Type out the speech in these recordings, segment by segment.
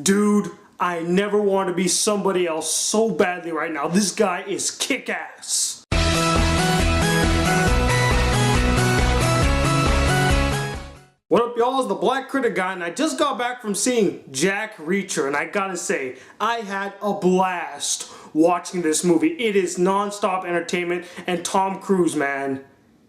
Dude, I never want to be somebody else so badly right now. This guy is kick-ass. What up, y'all? It's the Black Critic Guy, and I just got back from seeing Jack Reacher, and I gotta say, I had a blast watching this movie. It is non-stop entertainment, and Tom Cruise, man,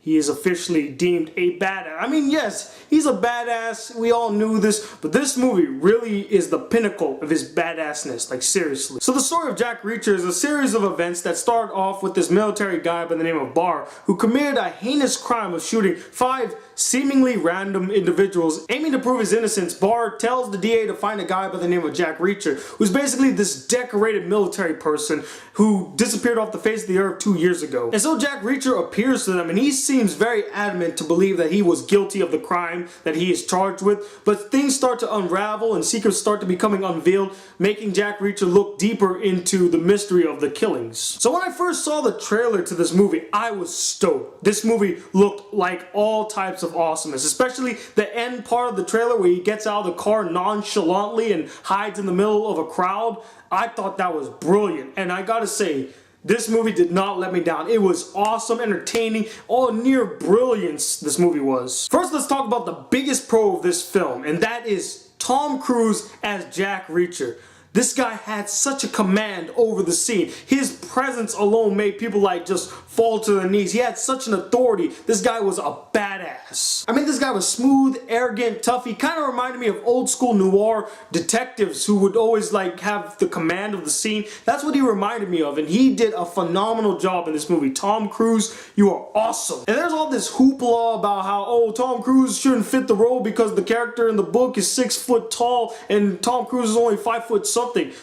he is officially deemed a badass. I mean, yes, he's a badass. We all knew this, but this movie really is the pinnacle of his badassness, like seriously. So the story of Jack Reacher is a series of events that start off with this military guy by the name of Barr, who committed a heinous crime of shooting 5 seemingly random individuals. Aiming to prove his innocence, Barr tells the DA to find a guy by the name of Jack Reacher, who's basically this decorated military person who disappeared off the face of the earth 2 years ago. And so Jack Reacher appears to them, and he seems very adamant to believe that he was guilty of the crime that he is charged with, but things start to unravel and secrets start to becoming unveiled, making Jack Reacher look deeper into the mystery of the killings. So when I first saw the trailer to this movie, I was stoked. This movie looked like all types of awesomeness, especially the end part of the trailer where he gets out of the car nonchalantly and hides in the middle of a crowd. I thought that was brilliant, and I gotta say, this movie did not let me down. It was awesome, entertaining, all near brilliance this movie was. First, let's talk about the biggest pro of this film, and that is Tom Cruise as Jack Reacher. This guy had such a command over the scene. His presence alone made people like just fall to their knees. He had such an authority. This guy was a badass. I mean, this guy was smooth, arrogant, tough. He kind of reminded me of old school noir detectives who would always like have the command of the scene. That's what he reminded me of, and he did a phenomenal job in this movie. Tom Cruise, you are awesome. And there's all this hoopla about how, oh, Tom Cruise shouldn't fit the role because the character in the book is 6 foot tall and Tom Cruise is only 5 foot something.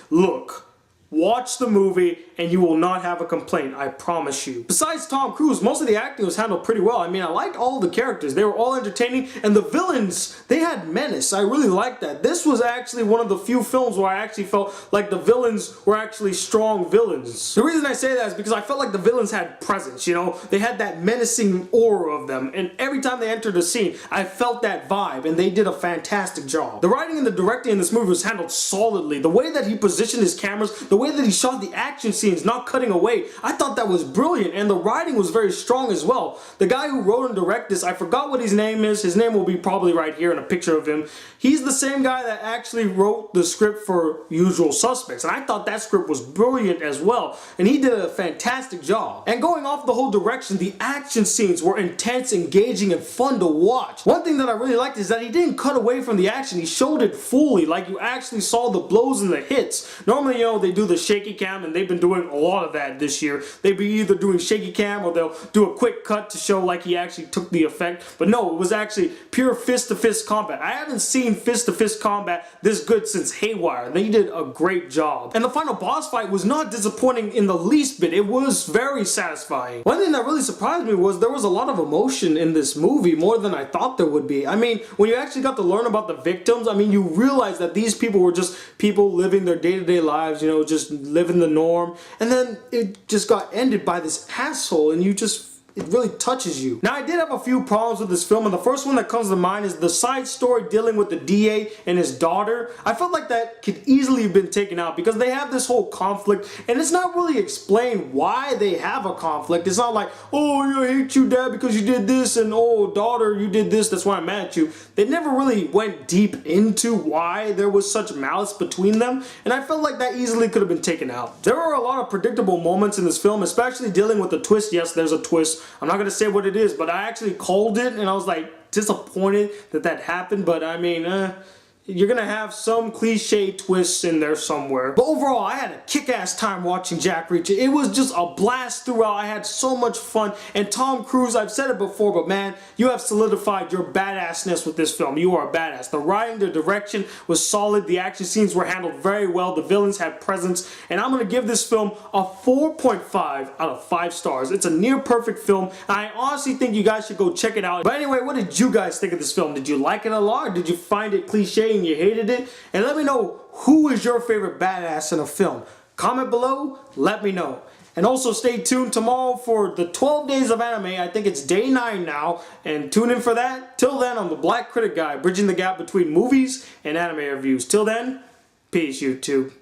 Look, watch the movie and you will not have a complaint, I promise you. Besides Tom Cruise, most of the acting was handled pretty well. I mean, I liked all the characters. They were all entertaining, and the villains, they had menace. I really liked that. This was actually one of the few films where I actually felt like the villains were actually strong villains. The reason I say that is because I felt like the villains had presence, you know? They had that menacing aura of them, and every time they entered the scene, I felt that vibe, and they did a fantastic job. The writing and the directing in this movie was handled solidly. The way that he positioned his cameras, the way that he shot the action scenes, not cutting away, I thought that was brilliant, and the writing was very strong as well. The guy who wrote and directed this, I forgot what his name is. His name will be probably right here in a picture of him. He's the same guy that actually wrote the script for Usual Suspects, and I thought that script was brilliant as well, and he did a fantastic job. And going off the whole direction, the action scenes were intense, engaging, and fun to watch. One thing that I really liked is that he didn't cut away from the action. He showed it fully, like you actually saw the blows and the hits. Normally, you know, they do the shaky cam, and they've been doing a lot of that this year. They'd be either doing shaky cam or they'll do a quick cut to show like he actually took the effect. But no, it was actually pure fist-to-fist combat. I haven't seen fist-to-fist combat this good since Haywire. They did a great job. And the final boss fight was not disappointing in the least bit. It was very satisfying. One thing that really surprised me was there was a lot of emotion in this movie, more than I thought there would be. I mean, when you actually got to learn about the victims, I mean, you realize that these people were just people living their day-to-day lives, you know, just living the norm. And then it just got ended by this asshole, and it really touches you. Now, I did have a few problems with this film, and the first one that comes to mind is the side story dealing with the DA and his daughter. I felt like that could easily have been taken out because they have this whole conflict, and it's not really explained why they have a conflict. It's not like, oh, I hate you, Dad, because you did this, and oh, daughter, you did this, that's why I'm mad at you. They never really went deep into why there was such malice between them, and I felt like that easily could have been taken out. There are a lot of predictable moments in this film, especially dealing with the twist. Yes, there's a twist. I'm not going to say what it is, but I actually called it, and I was like disappointed that that happened, but I mean, you're gonna have some cliche twists in there somewhere. But overall, I had a kick-ass time watching Jack Reacher. It was just a blast throughout. I had so much fun. And Tom Cruise, I've said it before, but man, you have solidified your badassness with this film. You are a badass. The writing, the direction was solid. The action scenes were handled very well. The villains had presence. And I'm gonna give this film a 4.5 out of 5 stars. It's a near perfect film. I honestly think you guys should go check it out. But anyway, what did you guys think of this film? Did you like it a lot? Or did you find it cliche and you hated it? And let me know, who is your favorite badass in a film? Comment below, let me know. And also stay tuned tomorrow for the 12 days of anime. I think it's day 9 now, and tune in for that. Till then, I'm the Black Critic Guy, bridging the gap between movies and anime reviews. Till then, Peace, YouTube.